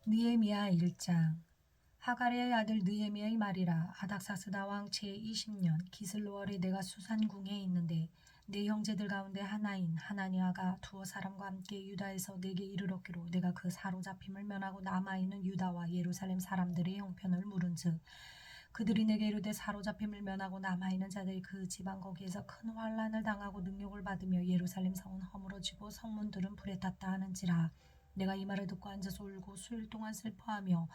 느헤미야 1장. 하갈의 아들 느헤미야의 말이라. 아닥사스다 왕 제20년 기슬로월에 내가 수산궁에 있는데 내 형제들 가운데 하나인 하나니아가 두어 사람과 함께 유다에서 내게 이르렀기로 내가 그 사로잡힘을 면하고 남아있는 유다와 예루살렘 사람들의 형편을 물은즉 그들이 내게 이르되 사로잡힘을 면하고 남아있는 자들이 그 지방 거기에서 큰 환난을 당하고 능욕을 받으며 예루살렘 성은 허물어지고 성문들은 불에 탔다 하는지라. 내가 이 말을 듣고 앉아서 울고 수일 동안 슬퍼하며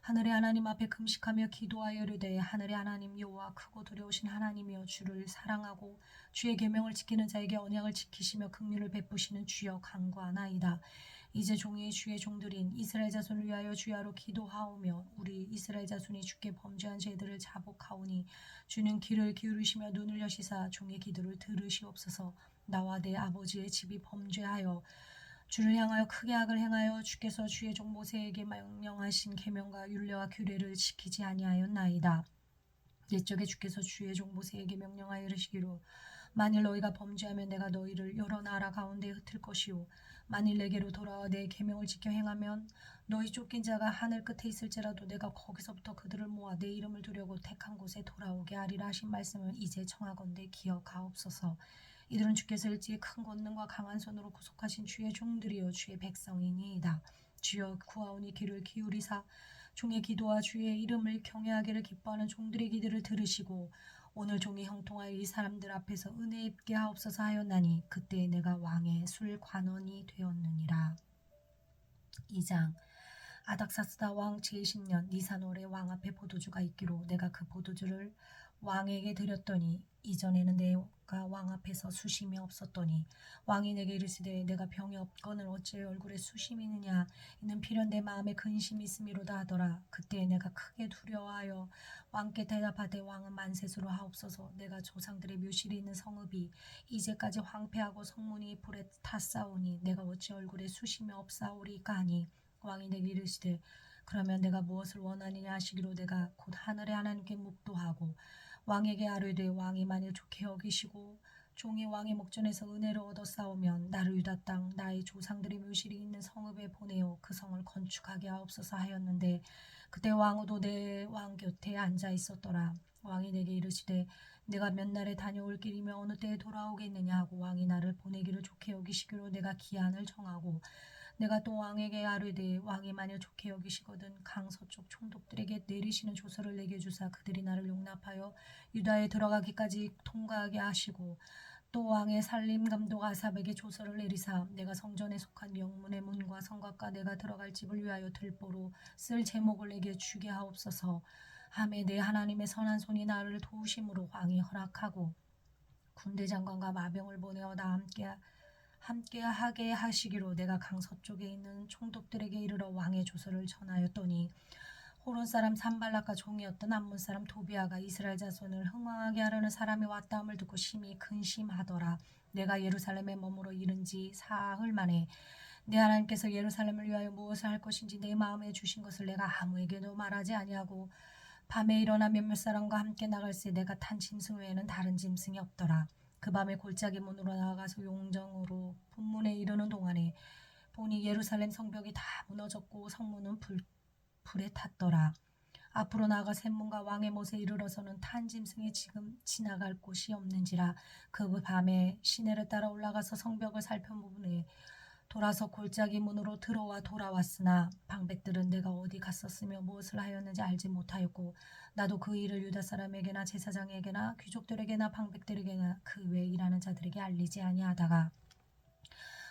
하늘의 하나님 앞에 금식하며 기도하여 이르되 하늘의 하나님 여호와 크고 두려우신 하나님이여 주를 사랑하고 주의 계명을 지키는 자에게 언약을 지키시며 긍휼을 베푸시는 주여 간구하나이다. 이제 종이 주의 종들인 이스라엘 자손을 위하여 주야로 기도하오며 우리 이스라엘 자손이 주께 범죄한 죄들을 자복하오니 주는 귀를 기울이시며 눈을 여시사 종의 기도를 들으시옵소서. 나와 내 아버지의 집이 범죄하여 주를 향하여 크게 악을 행하여 주께서 주의 종 모세에게 명령하신 계명과 율례와 규례를 지키지 아니하였나이다. 옛적에 주께서 주의 종 모세에게 명령하여 이르시기로 만일 너희가 범죄하면 내가 너희를 여러 나라 가운데 흩을 것이요 만일 내게로 돌아와 내 계명을 지켜 행하면 너희 쫓긴 자가 하늘 끝에 있을지라도 내가 거기서부터 그들을 모아 내 이름을 두려고 택한 곳에 돌아오게 하리라 하신 말씀을 이제 청하건대 기억하옵소서. 이들은 주께서 일찍 큰 권능과 강한 손으로 구속하신 주의 종들이요 주의 백성이니이다. 주여 구하오니 귀를 기울이사 종의 기도와 주의 이름을 경외하기를 기뻐하는 종들의 기도를 들으시고 오늘 종이 형통하여 이 사람들 앞에서 은혜 입게 하옵소서 하였나니 그때 내가 왕의 술관원이 되었느니라. 2장. 아닥사스다 왕 제20년 니산월에 왕 앞에 포도주가 있기로 내가 그 포도주를 왕에게 드렸더니 이전에는 내가 왕 앞에서 수심이 없었더니 왕이 내게 이르시되 내가 병이 없거늘 어찌 얼굴에 수심이 있느냐 이는 필연 내 마음에 근심이 있음이로다 하더라. 그때 내가 크게 두려워하여 왕께 대답하되 왕은 만세수로 하옵소서. 내가 조상들의 묘실이 있는 성읍이 이제까지 황폐하고 성문이 불에 탔사오니 내가 어찌 얼굴에 수심이 없사오리까 하니 왕이 내게 이르시되 그러면 내가 무엇을 원하느냐 하시기로 내가 곧 하늘의 하나님께 묵도하고 왕에게 아뢰되 왕이 만일 좋게 여기시고 종이 왕의 목전에서 은혜를 얻어 싸우면 나를 유다 땅 나의 조상들의 묘실이 있는 성읍에 보내어 그 성을 건축하게 하옵소서 하였는데 그때 왕후도 내 왕 곁에 앉아 있었더라. 왕이 내게 이르시되 내가 몇 날에 다녀올 길이며 어느 때에 돌아오겠느냐 하고 왕이 나를 보내기를 좋게 여기시기로 내가 기한을 정하고 내가 또 왕에게 아뢰되 왕이 만일 좋게 여기시거든 강서쪽 총독들에게 내리시는 조서를 내게 주사 그들이 나를 용납하여 유다에 들어가기까지 통과하게 하시고 또 왕의 살림 감독 아삽에게 조서를 내리사 내가 성전에 속한 영문의 문과 성곽과 내가 들어갈 집을 위하여 들보로 쓸 제목을 내게 주게 하옵소서. 하매 내 하나님의 선한 손이 나를 도우심으로 왕이 허락하고 군대 장관과 마병을 보내어 나 함께 하게 하시기로 내가 강서쪽에 있는 총독들에게 이르러 왕의 조서를 전하였더니 호론 사람 산발락과 종이었던 암몬 사람 도비아가 이스라엘 자손을 흥왕하게 하려는 사람이 왔다함을 듣고 심히 근심하더라. 내가 예루살렘에 머무러 이른 지 사흘 만에 내 하나님께서 예루살렘을 위하여 무엇을 할 것인지 내 마음에 주신 것을 내가 아무에게도 말하지 아니하고 밤에 일어나 몇몇 사람과 함께 나갈새 내가 탄 짐승 외에는 다른 짐승이 없더라. 그 밤에 골짜기 문으로 나아가서 용정으로 본문에 이르는 동안에 보니 예루살렘 성벽이 다 무너졌고 성문은 불에 탔더라. 앞으로 나아가 샘문과 왕의 못에 이르러서는 탄 짐승이 지금 지나갈 곳이 없는지라. 그 밤에 시내를 따라 올라가서 성벽을 살펴보니 돌아서 골짜기 문으로 들어와 돌아왔으나 방백들은 내가 어디 갔었으며 무엇을 하였는지 알지 못하였고 나도 그 일을 유다 사람에게나 제사장에게나 귀족들에게나 방백들에게나 그 외에 일하는 자들에게 알리지 아니하다가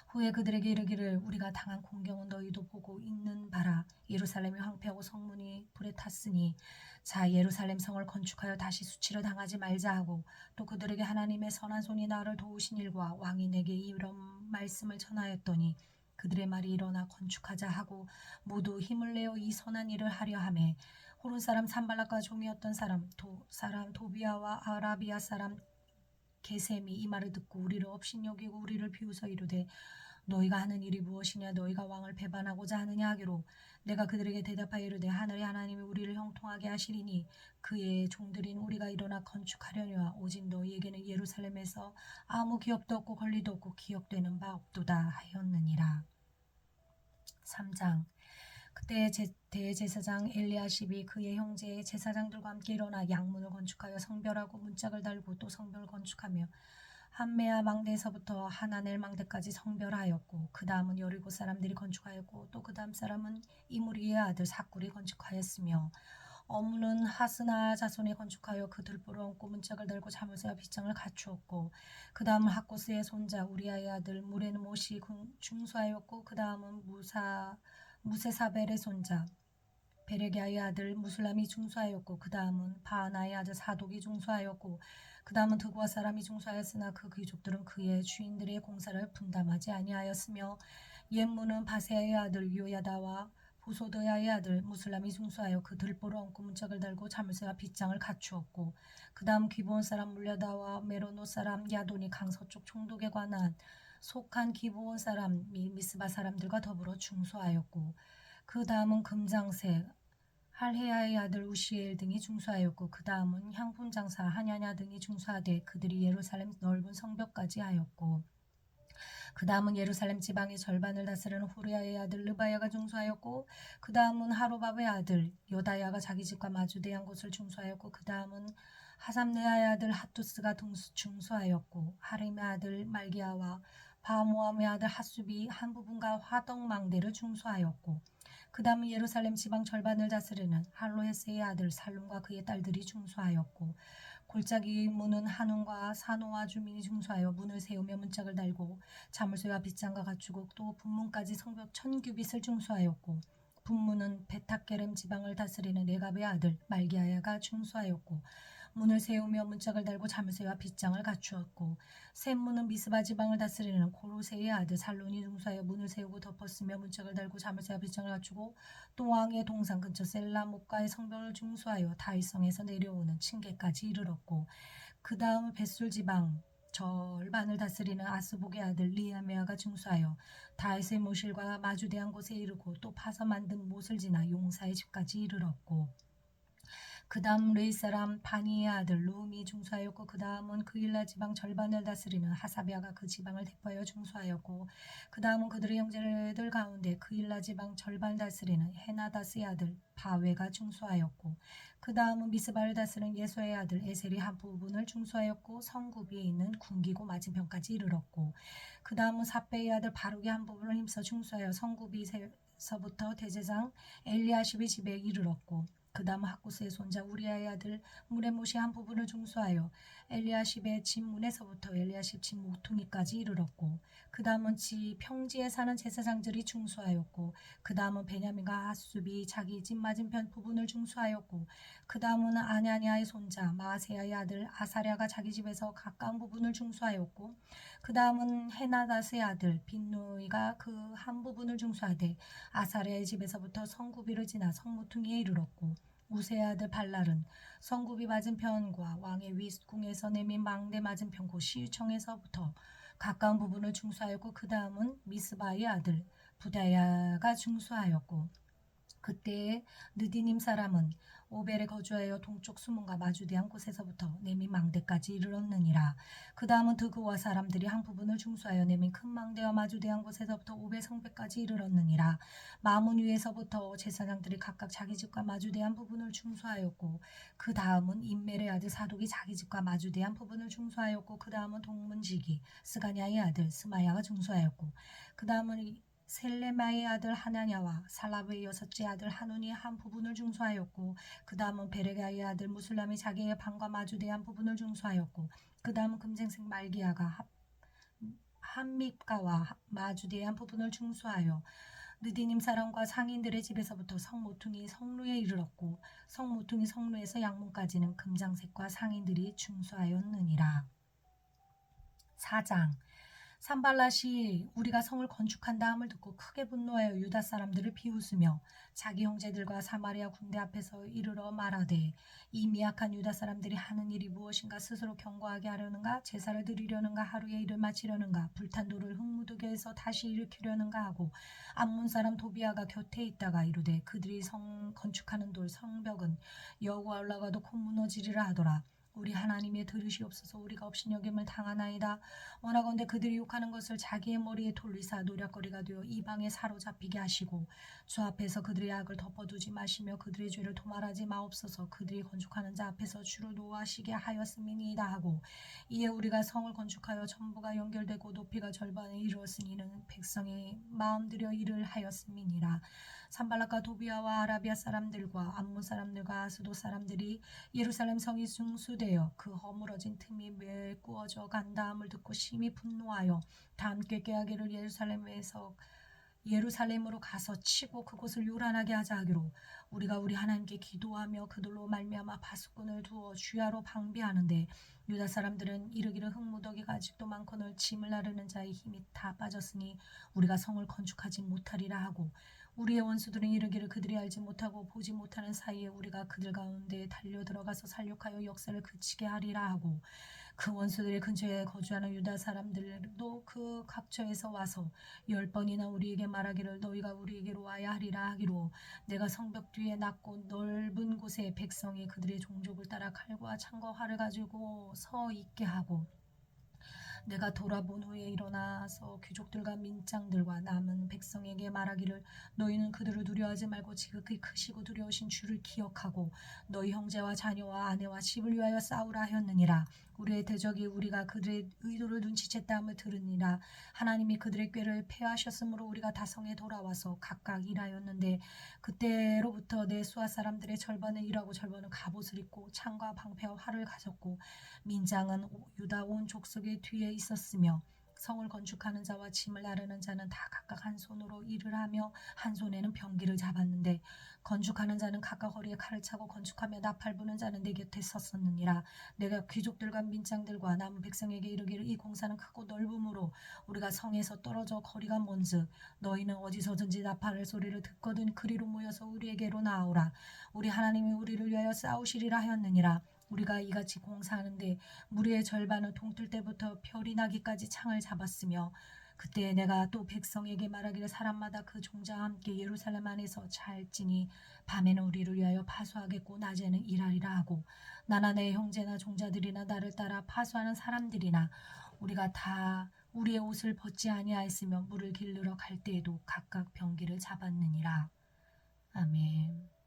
후에 그들에게 이르기를 우리가 당한 공경은 너희도 보고 있는 바라. 예루살렘이 황폐하고 성문이 불에 탔으니 자 예루살렘 성을 건축하여 다시 수치를 당하지 말자 하고 또 그들에게 하나님의 선한 손이 나를 도우신 일과 왕이 내게 이런 말씀을 전하였더니 그들의 말이 일어나 건축하자 하고 모두 힘을 내어 이 선한 일을 하려 하매 호른 사람 산발락과 종이었던 사람 도비아와 아라비아 사람 게셈이 이 말을 듣고 우리를 업신여기고 우리를 비웃어 이르되 너희가 하는 일이 무엇이냐 너희가 왕을 배반하고자 하느냐 하기로 내가 그들에게 대답하여 이르되 하늘의 하나님이 우리를 형통하게 하시리니 그의 종들인 우리가 일어나 건축하려니와 오직 너희에게는 예루살렘에서 아무 기업도 없고 권리도 없고 기억되는 바 없도다 하였느니라. 3장. 그때 대제사장 엘리야십이 그의 형제 제사장들과 함께 일어나 양문을 건축하여 성별하고 문짝을 달고 또 성벽을 건축하며 한메아 망대에서부터 하나넬 망대까지 성별하였고 그 다음은 여리고 사람들이 건축하였고 또 그 다음 사람은 이무리의 아들 삭굴이 건축하였으며 어무는 하스나 자손이 건축하여 그 들보를 얹고 문짝을 달고 자물쇠와 빗장을 갖추었고 그 다음은 학고스의 손자 우리아의 아들 무레못이 중수하였고 그 다음은 무세사벨의 손자 베레기아의 아들 무술람이 중수하였고 그 다음은 바하나의 아들 사독이 중수하였고 그 다음은 드고아 사람이 중수하였으나 그 귀족들은 그의 주인들의 공사를 분담하지 아니하였으며 옛무는 바세아의 아들 요야다와 보소드야의 아들 무술람이 중수하여 그 들보를 얹고 문짝을 달고 자물쇠와 빗장을 갖추었고 그 다음 기브온 사람 물려다와 메로노 사람 야돈이 강서쪽 총독에 관한 속한 기브온 사람 및 미스바 사람들과 더불어 중수하였고 그 다음은 금장색 할헤야의 아들 우시엘 등이 중수하였고 그 다음은 향품 장사 하냐냐 등이 중수하되 그들이 예루살렘 넓은 성벽까지 하였고 그 다음은 예루살렘 지방의 절반을 다스리는 후르야의 아들 르바야가 중수하였고 그 다음은 하로밥의 아들 요다야가 자기 집과 마주대한 곳을 중수하였고 그 다음은 하삼느아의 아들 하투스가 중수하였고 하림의 아들 말기야와 바모함의 아들 하수비 한 부분과 화덕망대를 중수하였고 그 다음은 예루살렘 지방 절반을 다스리는 할로헤스의 아들 살룸과 그의 딸들이 중수하였고 골짜기 문은 한운과 사노와 주민이 중수하여 문을 세우며 문짝을 달고 자물쇠와 빗장과 갖추고 또 분문까지 성벽 1000규빗을 중수하였고 분문은 베타게렘 지방을 다스리는 레갑의 아들 말기야가 중수하였고 문을 세우며 문짝을 달고 자물쇠와 빗장을 갖추었고 샘문은 미스바 지방을 다스리는 고로세의 아들 살론이 중수하여 문을 세우고 덮었으며 문짝을 달고 자물쇠와 빗장을 갖추고 또 왕의 동산 근처 셀라목가의 성벽을 중수하여 다윗성에서 내려오는 층계까지 이르렀고 그 다음 벳술 지방 절반을 다스리는 아스복의 아들 리아메아가 중수하여 다윗의 모실과 마주대한 곳에 이르고 또 파서 만든 못을 지나 용사의 집까지 이르렀고 그 다음 레이 사람 바니의 아들 루음이 중수하였고 그 다음은 그일라 지방 절반을 다스리는 하사비아가 그 지방을 대표하여 중수하였고 그 다음은 그들의 형제들 가운데 그일라 지방 절반을 다스리는 헤나다스의 아들 바웨가 중수하였고 그 다음은 미스바를 다스리는 예소의 아들 에셀이 한 부분을 중수하였고 성구비에 있는 군기고 맞은편까지 이르렀고 그 다음은 사베의 아들 바룩이 한 부분을 힘써 중수하여 성구비에서부터 대제사장 엘리야십의 집에 이르렀고 그 다음 학구스의 손자 우리아의 아들 무레못이 한 부분을 중수하여 엘리야십의 집 문에서부터 엘리야십 집 모퉁이까지 이르렀고 그 다음은 평지에 사는 제사장들이 중수하였고 그 다음은 베냐민과 하수비 자기 집 맞은편 부분을 중수하였고 그 다음은 아냐냐의 손자 마아세야의 아들 아사랴가 자기 집에서 가까운 부분을 중수하였고 그 다음은 헤나다스의 아들 빈누이가 그 한 부분을 중수하되 아사랴의 집에서부터 성구비를 지나 성모퉁이에 이르렀고 우세의 아들 발랄은 성구비 맞은편과 왕의 윗궁에서 내민 망대 맞은편 곧 시유청에서부터 가까운 부분을 중수하였고 그 다음은 미스바의 아들 부다야가 중수하였고 그때에 느디님 사람은 오벨에 거주하여 동쪽 수문과 마주대한 곳에서부터 내민 망대까지 이르렀느니라. 그 다음은 드그와 사람들이 한 부분을 중수하여 내민 큰 망대와 마주대한 곳에서부터 오벨 성배까지 이르렀느니라. 마문 위에서부터 제사장들이 각각 자기 집과 마주대한 부분을 중수하였고 그 다음은 인멜의 아들 사독이 자기 집과 마주대한 부분을 중수하였고 그 다음은 동문지기 스가냐의 아들 스마야가 중수하였고 그 다음은 셀레마의 아들 하나냐와 살라브의 여섯째 아들 한운이 한 부분을 중수하였고 그 다음은 베레가의 아들 무술람이 자기의 방과 마주대한 부분을 중수하였고 그 다음은 금생색 말기야가 한밉가와 마주대한 부분을 중수하여 느디님 사람과 상인들의 집에서부터 성모퉁이 성루에 이르렀고 성모퉁이 성루에서 양문까지는 금장색과 상인들이 중수하였느니라. 4장 산발랏이 우리가 성을 건축한다함을 듣고 크게 분노하여 유다 사람들을 비웃으며 자기 형제들과 사마리아 군대 앞에서 이르러 말하되 이 미약한 유다 사람들이 하는 일이 무엇인가 스스로 경고하게 하려는가 제사를 드리려는가 하루의 일을 마치려는가 불탄 돌을 흙무더기에서 다시 일으키려는가 하고 암몬 사람 도비아가 곁에 있다가 이르되 그들이 성 건축하는 돌 성벽은 여호와 올라가도 곧 무너지리라 하더라. 우리 하나님의 들으시옵소서. 우리가 업신여김을 당하나이다. 원하건대 그들이 욕하는 것을 자기의 머리에 돌리사 노략거리가 되어 이방에 사로잡히게 하시고 주 앞에서 그들의 악을 덮어두지 마시며 그들의 죄를 도말하지 마옵소서. 그들이 건축하는 자 앞에서 주를 노하시게 하였음이니이다 하고 이에 우리가 성을 건축하여 전부가 연결되고 높이가 절반에 이르렀으니 이는 백성이 마음들여 일을 하였음이니라. 산발락과 도비아와 아라비아 사람들과 암몬 사람들과 아스도 사람들이 예루살렘 성이 중수되어 그 허물어진 틈이 메꾸어져 간다함을 듣고 심히 분노하여 다 함께 깨하기를 예루살렘으로 가서 치고 그곳을 요란하게 하자 하기로 우리가 우리 하나님께 기도하며 그들로 말미암아 파수꾼을 두어 주야로 방비하는데 유다 사람들은 이르기를 흙무더기가 아직도 많거늘 짐을 나르는 자의 힘이 다 빠졌으니 우리가 성을 건축하지 못하리라 하고 우리의 원수들은 이르기를 그들이 알지 못하고 보지 못하는 사이에 우리가 그들 가운데 달려 들어가서 살육하여 역사를 그치게 하리라 하고 그 원수들의 근처에 거주하는 유다 사람들도 그 각처에서 와서 10번이나 우리에게 말하기를 너희가 우리에게로 와야 하리라 하기로 내가 성벽 뒤에 낮고 넓은 곳에 백성이 그들의 종족을 따라 칼과 창과 활을 가지고 서 있게 하고 내가 돌아본 후에 일어나서 귀족들과 민장들과 남은 백성에게 말하기를 너희는 그들을 두려워하지 말고 지극히 크시고 두려우신 주를 기억하고 너희 형제와 자녀와 아내와 집을 위하여 싸우라 하였느니라. 우리의 대적이 우리가 그들의 의도를 눈치챘다함을 들으니라. 하나님이 그들의 꾀를 패하셨으므로 우리가 다성에 돌아와서 각각 일하였는데 그때로부터 내 수하 사람들의 절반은 일하고 절반은 갑옷을 입고 창과 방패와 활을 가졌고 민장은 유다 온 족속의 뒤에 있었으며 성을 건축하는 자와 짐을 나르는 자는 다 각각 한 손으로 일을 하며 한 손에는 병기를 잡았는데 건축하는 자는 각각 허리에 칼을 차고 건축하며 나팔 부는 자는 내 곁에 섰었느니라. 내가 귀족들과 민장들과 남은 백성에게 이르기를 이 공사는 크고 넓음으로 우리가 성에서 떨어져 거리가 먼즉 너희는 어디서든지 나팔의 소리를 듣거든 그리로 모여서 우리에게로 나아오라. 우리 하나님이 우리를 위하여 싸우시리라 하였느니라. 우리가 이같이 공사하는데 무리의 절반은 동틀 때부터 별이 나기까지 창을 잡았으며 그때 내가 또 백성에게 말하기를 사람마다 그 종자와 함께 예루살렘 안에서 잘지니 밤에는 우리를 위하여 파수하겠고 낮에는 일하리라 하고 나나 내 형제나 종자들이나 나를 따라 파수하는 사람들이나 우리가 다 우리의 옷을 벗지 아니하였으며 물을 길르러 갈 때에도 각각 병기를 잡았느니라. 아멘.